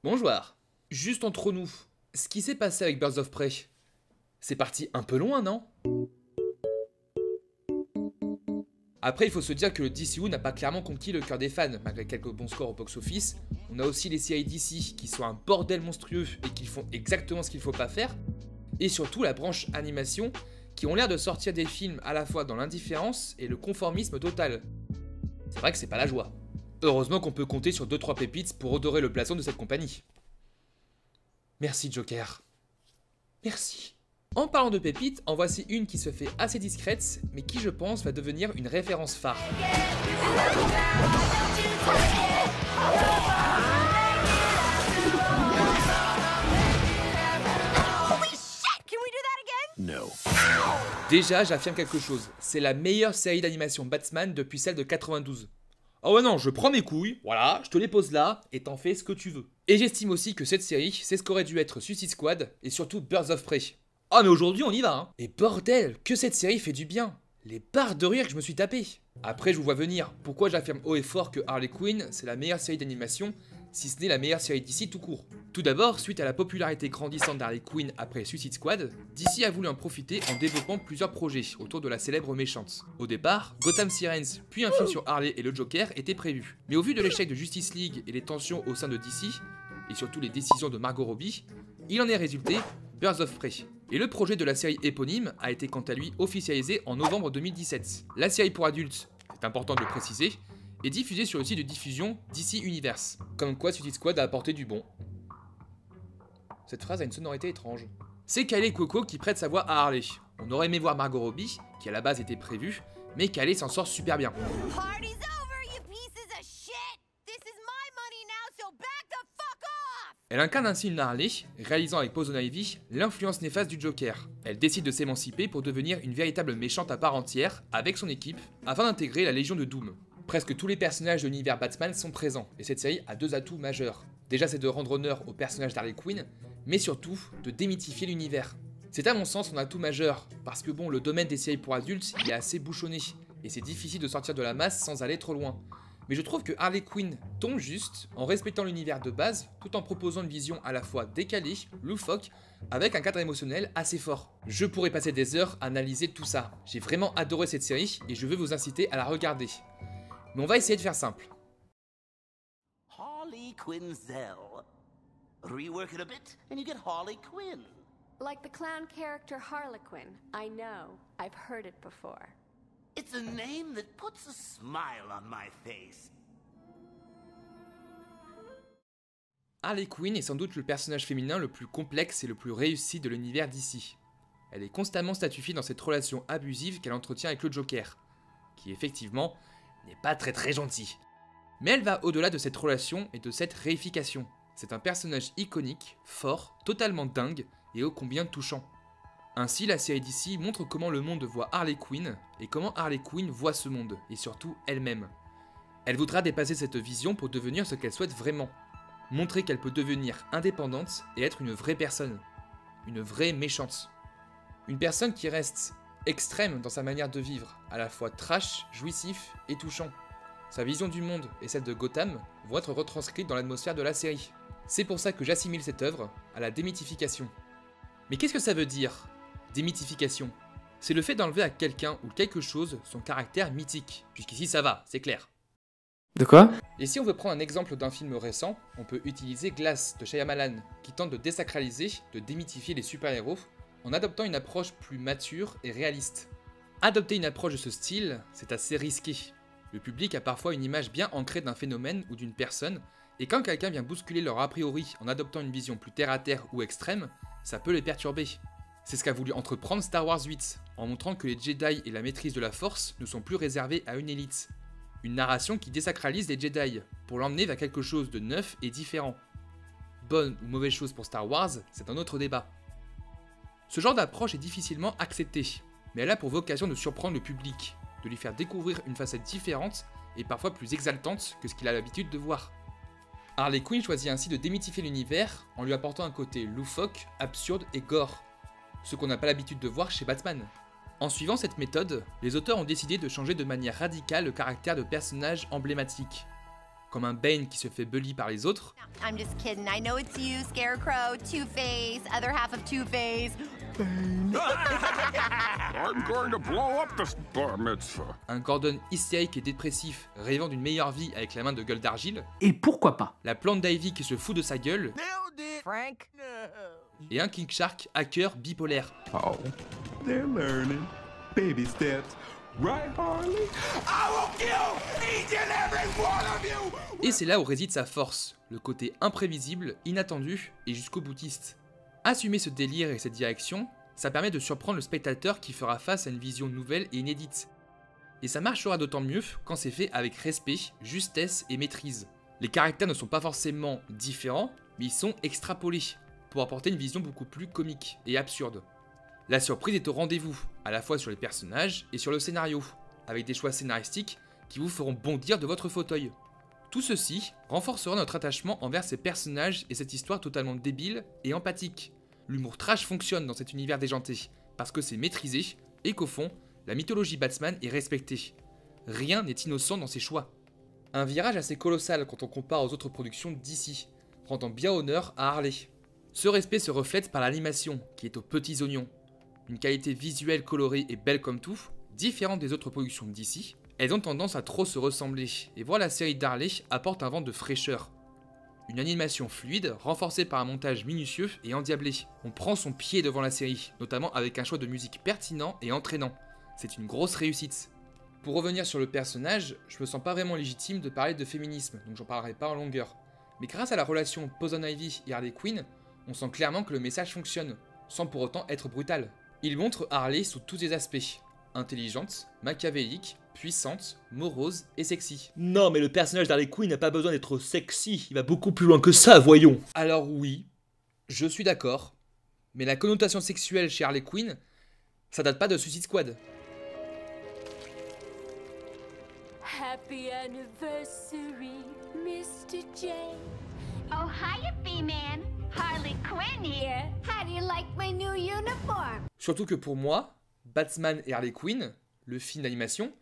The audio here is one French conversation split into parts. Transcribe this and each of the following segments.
Bonjour. Juste entre nous, ce qui s'est passé avec Birds of Prey, c'est parti un peu loin, non? Après, il faut se dire que le DCU n'a pas clairement conquis le cœur des fans, malgré quelques bons scores au box-office. On a aussi les séries DC qui sont un bordel monstrueux et qui font exactement ce qu'il faut pas faire. Et surtout la branche animation, qui ont l'air de sortir des films à la fois dans l'indifférence et le conformisme total. C'est vrai que c'est pas la joie. Heureusement qu'on peut compter sur 2-3 pépites pour redorer le blason de cette compagnie. Merci Joker. Merci. En parlant de pépites, en voici une qui se fait assez discrète, mais qui je pense va devenir une référence phare. No. Déjà, j'affirme quelque chose, c'est la meilleure série d'animation Batman depuis celle de 92. Oh ouais non, je prends mes couilles, voilà, je te les pose là, et t'en fais ce que tu veux. Et j'estime aussi que cette série, c'est ce qu'aurait dû être Suicide Squad, et surtout Birds of Prey. Ah mais aujourd'hui on y va hein. Et bordel, que cette série fait du bien. Les barres de rire que je me suis tapé. Après je vous vois venir, pourquoi j'affirme haut et fort que Harley Quinn, c'est la meilleure série d'animation, si ce n'est la meilleure série d'ici tout court. Tout d'abord, suite à la popularité grandissante d'Harley Quinn après Suicide Squad, DC a voulu en profiter en développant plusieurs projets autour de la célèbre méchante. Au départ, Gotham Sirens, puis un film sur Harley et le Joker étaient prévus. Mais au vu de l'échec de Justice League et les tensions au sein de DC, et surtout les décisions de Margot Robbie, il en est résulté Birds of Prey. Et le projet de la série éponyme a été quant à lui officialisé en novembre 2017. La série pour adultes, c'est important de le préciser, est diffusée sur le site de diffusion DC Universe. Comme quoi Suicide Squad a apporté du bon. Cette phrase a une sonorité étrange. C'est Kaley Cuoco qui prête sa voix à Harley. On aurait aimé voir Margot Robbie, qui à la base était prévue, mais Kaley s'en sort super bien. Elle incarne ainsi une Harley, réalisant avec Poison Ivy l'influence néfaste du Joker. Elle décide de s'émanciper pour devenir une véritable méchante à part entière, avec son équipe, afin d'intégrer la Légion de Doom. Presque tous les personnages de l'univers Batman sont présents, et cette série a deux atouts majeurs. Déjà c'est de rendre honneur au personnage d'Harley Quinn, mais surtout de démythifier l'univers. C'est à mon sens son atout majeur, parce que bon, le domaine des séries pour adultes, il est assez bouchonné, et c'est difficile de sortir de la masse sans aller trop loin. Mais je trouve que Harley Quinn tombe juste en respectant l'univers de base, tout en proposant une vision à la fois décalée, loufoque, avec un cadre émotionnel assez fort. Je pourrais passer des heures à analyser tout ça. J'ai vraiment adoré cette série et je veux vous inciter à la regarder. Mais on va essayer de faire simple. Harley Quinzel. Rework it a bit and you get Harley Quinn. Like the clown character Harlequin. I know. I've heard it before. It's a name that puts a smile on my face. Harley Quinn est sans doute le personnage féminin le plus complexe et le plus réussi de l'univers d'ici. Elle est constamment statufiée dans cette relation abusive qu'elle entretient avec le Joker, qui effectivement n'est pas très gentil. Mais elle va au-delà de cette relation et de cette réification. C'est un personnage iconique, fort, totalement dingue et ô combien touchant. Ainsi, la série d'ici montre comment le monde voit Harley Quinn et comment Harley Quinn voit ce monde, et surtout elle-même. Elle voudra dépasser cette vision pour devenir ce qu'elle souhaite vraiment. Montrer qu'elle peut devenir indépendante et être une vraie personne. Une vraie méchante. Une personne qui reste extrême dans sa manière de vivre, à la fois trash, jouissif et touchant. Sa vision du monde et celle de Gotham vont être retranscrites dans l'atmosphère de la série. C'est pour ça que j'assimile cette œuvre à la démythification. Mais qu'est-ce que ça veut dire ? Démythification. C'est le fait d'enlever à quelqu'un ou quelque chose son caractère mythique. Jusqu'ici ça va, c'est clair. De quoi? Et si on veut prendre un exemple d'un film récent, on peut utiliser Glass de Shyamalan, qui tente de désacraliser, de démythifier les super-héros, en adoptant une approche plus mature et réaliste. Adopter une approche de ce style, c'est assez risqué. Le public a parfois une image bien ancrée d'un phénomène ou d'une personne, et quand quelqu'un vient bousculer leur a priori en adoptant une vision plus terre-à-terre ou extrême, ça peut les perturber. C'est ce qu'a voulu entreprendre Star Wars 8, en montrant que les Jedi et la maîtrise de la Force ne sont plus réservés à une élite. Une narration qui désacralise les Jedi, pour l'emmener vers quelque chose de neuf et différent. Bonne ou mauvaise chose pour Star Wars, c'est un autre débat. Ce genre d'approche est difficilement acceptée, mais elle a pour vocation de surprendre le public, de lui faire découvrir une facette différente et parfois plus exaltante que ce qu'il a l'habitude de voir. Harley Quinn choisit ainsi de démythifier l'univers en lui apportant un côté loufoque, absurde et gore, ce qu'on n'a pas l'habitude de voir chez Batman. En suivant cette méthode, les auteurs ont décidé de changer de manière radicale le caractère de personnages emblématiques. comme un Bane qui se fait bully par les autres, I'm just kidding. I know it's you, Scarecrow, Two-Face, other half of Two-Face. I'm going to blow up this bar mitzvah. un Gordon hystérique et dépressif rêvant d'une meilleure vie avec la main de gueule d'argile, Et pourquoi pas? la plante d'Ivy qui se fout de sa gueule, Frank? et un King Shark hacker bipolaire. Oh, they're learning. Baby steps. Right, Harley? I will kill each and every one of you! Et c'est là où réside sa force, le côté imprévisible, inattendu et jusqu'au boutiste. Assumer ce délire et cette direction, ça permet de surprendre le spectateur qui fera face à une vision nouvelle et inédite. Et ça marchera d'autant mieux quand c'est fait avec respect, justesse et maîtrise. Les caractères ne sont pas forcément différents, mais ils sont extrapolés, pour apporter une vision beaucoup plus comique et absurde. La surprise est au rendez-vous, à la fois sur les personnages et sur le scénario, avec des choix scénaristiques qui vous feront bondir de votre fauteuil. Tout ceci renforcera notre attachement envers ces personnages et cette histoire totalement débile et empathique. L'humour trash fonctionne dans cet univers déjanté, parce que c'est maîtrisé, et qu'au fond, la mythologie Batman est respectée. Rien n'est innocent dans ses choix. Un virage assez colossal quand on compare aux autres productions d'ici, rendant bien honneur à Harley. Ce respect se reflète par l'animation, qui est aux petits oignons. Une qualité visuelle colorée et belle comme tout, différente des autres productions d'ici, elles ont tendance à trop se ressembler, et voir la série d'Harley apporte un vent de fraîcheur. Une animation fluide, renforcée par un montage minutieux et endiablé. On prend son pied devant la série, notamment avec un choix de musique pertinent et entraînant. C'est une grosse réussite. Pour revenir sur le personnage, je me sens pas vraiment légitime de parler de féminisme, donc j'en parlerai pas en longueur. Mais grâce à la relation Poison Ivy et Harley Quinn, on sent clairement que le message fonctionne, sans pour autant être brutal. Il montre Harley sous tous ses aspects. Intelligente, machiavélique, puissante, morose et sexy. Non, mais le personnage d'Harley Quinn n'a pas besoin d'être sexy, il va beaucoup plus loin que ça, voyons. Alors oui, je suis d'accord, mais la connotation sexuelle chez Harley Quinn, ça date pas de Suicide Squad. Happy anniversary, Mr. J. Oh, hiya, B-Man. Harley Quinn here. How do you like my new uniform? Surtout que pour moi, Batman et Harley Quinn, le film d'animation,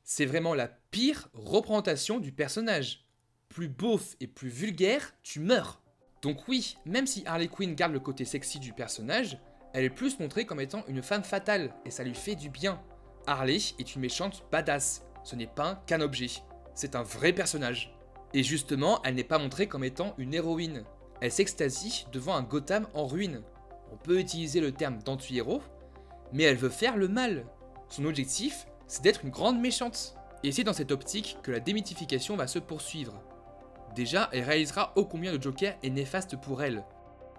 c'est vraiment la pire représentation du personnage. Plus beauf et plus vulgaire, tu meurs. Donc oui, même si Harley Quinn garde le côté sexy du personnage, elle est plus montrée comme étant une femme fatale, et ça lui fait du bien. Harley est une méchante badass, ce n'est pas qu'un objet, c'est un vrai personnage. Et justement, elle n'est pas montrée comme étant une héroïne. Elle s'extasie devant un Gotham en ruine. On peut utiliser le terme d'anti-héros, mais elle veut faire le mal. Son objectif, c'est d'être une grande méchante. Et c'est dans cette optique que la démythification va se poursuivre. Déjà, elle réalisera ô combien le Joker est néfaste pour elle.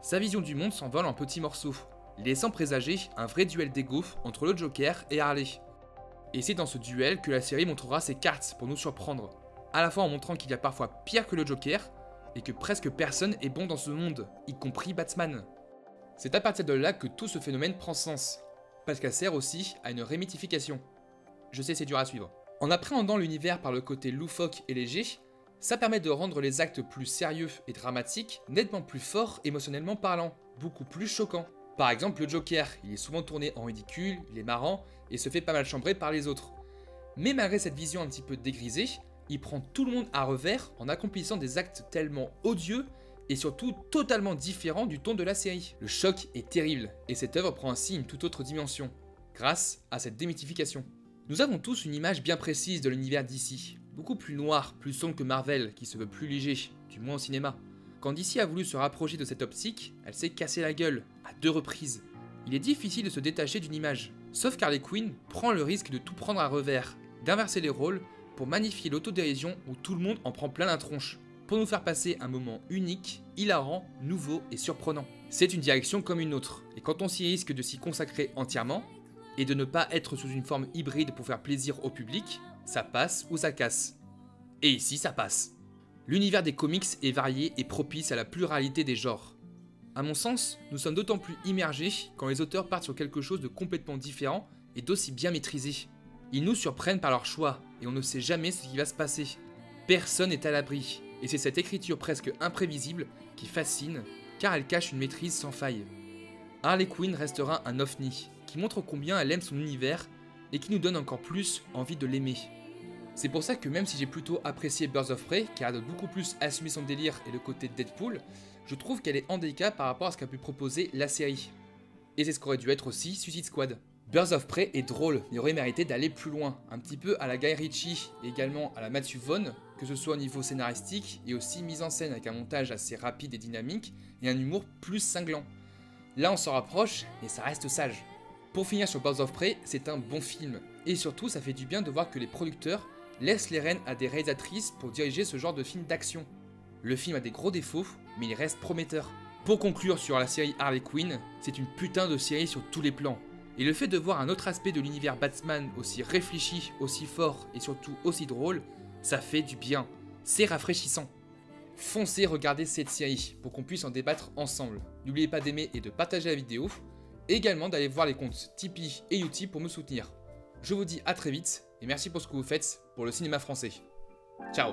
Sa vision du monde s'envole en petits morceaux, laissant présager un vrai duel d'ego entre le Joker et Harley. Et c'est dans ce duel que la série montrera ses cartes pour nous surprendre, à la fois en montrant qu'il y a parfois pire que le Joker, et que presque personne est bon dans ce monde, y compris Batman. C'est à partir de là que tout ce phénomène prend sens, parce qu'elle sert aussi à une rémythification. Je sais, c'est dur à suivre. En appréhendant l'univers par le côté loufoque et léger, ça permet de rendre les actes plus sérieux et dramatiques nettement plus forts émotionnellement parlant, beaucoup plus choquants. Par exemple, le Joker, il est souvent tourné en ridicule, il est marrant et se fait pas mal chambrer par les autres. Mais malgré cette vision un petit peu dégrisée, il prend tout le monde à revers en accomplissant des actes tellement odieux et surtout totalement différents du ton de la série. Le choc est terrible et cette œuvre prend ainsi une toute autre dimension, grâce à cette démythification. Nous avons tous une image bien précise de l'univers d'ici, beaucoup plus noir, plus sombre que Marvel, qui se veut plus léger, du moins au cinéma. Quand DC a voulu se rapprocher de cette optique, elle s'est cassée la gueule, à 2 reprises. Il est difficile de se détacher d'une image, sauf qu'Harley Quinn prend le risque de tout prendre à revers, d'inverser les rôles, pour magnifier l'autodérision où tout le monde en prend plein la tronche, pour nous faire passer un moment unique, hilarant, nouveau et surprenant. C'est une direction comme une autre, et quand on s'y risque de s'y consacrer entièrement, et de ne pas être sous une forme hybride pour faire plaisir au public, ça passe ou ça casse. Et ici, ça passe. L'univers des comics est varié et propice à la pluralité des genres. À mon sens, nous sommes d'autant plus immergés quand les auteurs partent sur quelque chose de complètement différent et d'aussi bien maîtrisé. Ils nous surprennent par leur choix, et on ne sait jamais ce qui va se passer. Personne n'est à l'abri, et c'est cette écriture presque imprévisible qui fascine, car elle cache une maîtrise sans faille. Harley Quinn restera un ovni, qui montre combien elle aime son univers, et qui nous donne encore plus envie de l'aimer. C'est pour ça que même si j'ai plutôt apprécié Birds of Prey, qui a beaucoup plus assumé son délire et le côté Deadpool, je trouve qu'elle est en délicat par rapport à ce qu'a pu proposer la série. Et c'est ce qu'aurait dû être aussi Suicide Squad. Birds of Prey est drôle, mais aurait mérité d'aller plus loin, un petit peu à la Guy Ritchie et également à la Matthew Vaughn, que ce soit au niveau scénaristique et aussi mise en scène avec un montage assez rapide et dynamique et un humour plus cinglant. Là on s'en rapproche, mais ça reste sage. Pour finir sur Birds of Prey, c'est un bon film, et surtout ça fait du bien de voir que les producteurs laissent les rênes à des réalisatrices pour diriger ce genre de film d'action. Le film a des gros défauts, mais il reste prometteur. Pour conclure sur la série Harley Quinn, c'est une putain de série sur tous les plans. Et le fait de voir un autre aspect de l'univers Batman aussi réfléchi, aussi fort et surtout aussi drôle, ça fait du bien. C'est rafraîchissant. Foncez regarder cette série pour qu'on puisse en débattre ensemble. N'oubliez pas d'aimer et de partager la vidéo. Et également d'aller voir les comptes Tipeee et Utip pour me soutenir. Je vous dis à très vite et merci pour ce que vous faites pour le cinéma français. Ciao.